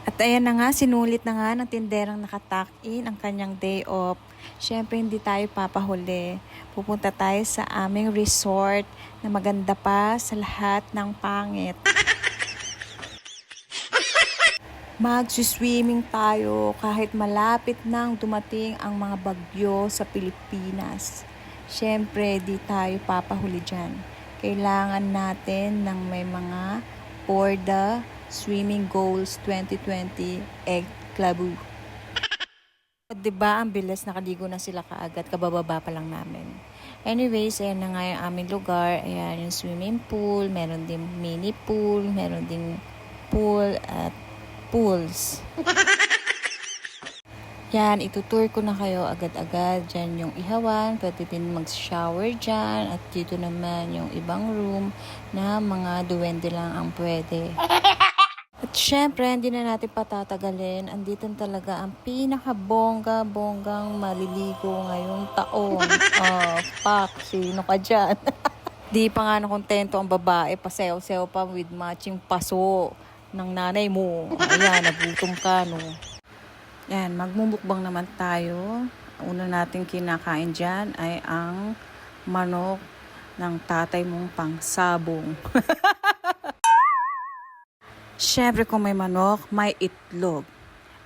At ayan na nga, sinulit na nga ng tinderang nakatuck-in ang kanyang day off. Siyempre, hindi tayo papahuli. Pupunta tayo sa aming resort na maganda pa sa lahat ng pangit. Mag-swimming tayo kahit malapit nang dumating ang mga bagyo sa Pilipinas. Siyempre, di tayo papahuli dyan. Kailangan natin ng may mga for the Swimming Goals 2020 Egg Club. Diba, ang bilis, nakaligo na sila kaagad, kabababa pa lang namin. Anyways, ayan na nga yung aming lugar. Ayan yung swimming pool, meron ding mini pool, meron ding pool at pools. Yan, itutour ko na kayo agad-agad. Diyan yung ihawan, pwede din mag-shower dyan. At dito naman yung ibang room na mga duwende lang ang pwede. At syempre, hindi na natin patatagalin. Andito talaga ang pinaka-bongga-bonggang maliligo ngayong taon. Fuck, sino ka dyan? Di pa nga nakontento ang babae, pasayaw-sayaw pa with matching paso ng nanay mo. Ayan, nagutom ka, no? Yan, magmumukbang naman tayo. Una natin kinakain dyan ay ang manok ng tatay mong pangsabong. Siyempre kung may manok, may itlog.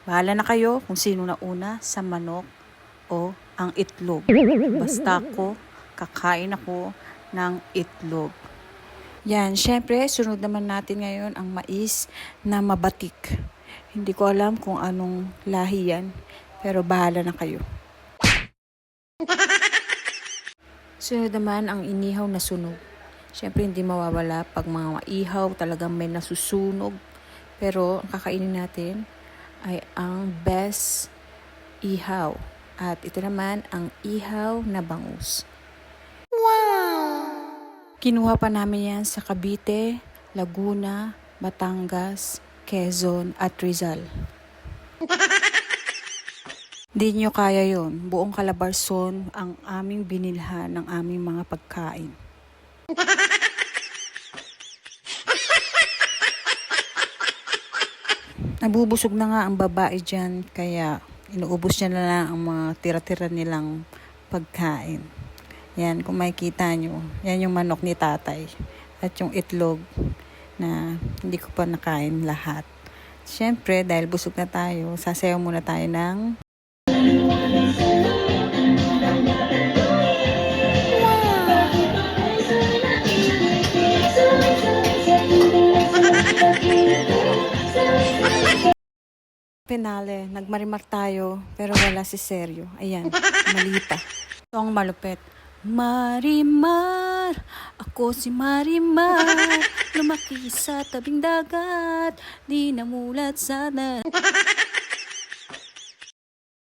Bahala na kayo kung sino na una sa manok o ang itlog. Basta ako, kakain ako ng itlog. Yan, siyempre sunod naman natin ngayon ang mais na mabatik. Hindi ko alam kung anong lahi yan, pero bahala na kayo. Sunod naman ang inihaw na sunog. Siyempre hindi mawawala pag mga maihaw, talagang may nasusunog. Pero ang kakainin natin ay ang best ihaw. At ito naman ang ihaw na bangus. Wow! Kinuha pa namin yan sa Cavite, Laguna, Batangas, Quezon at Rizal. Di nyo kaya yon, buong Calabarzon ang aming binilhan ng aming mga pagkain. Nabubusog na nga ang babae dyan, kaya inuubos niya na lang ang mga tira-tira nilang pagkain. Yan, kung makikita nyo, yan yung manok ni tatay at yung itlog na hindi ko pa nakain lahat. Siyempre, dahil busog na tayo, sasayaw muna tayo ng finale. Nagmarimar tayo, pero wala si Seryo. Ayan, mali pa. Ito ang malupit. Marimar, ako si Marimar, lumaki sa tabing dagat, di namulat sana.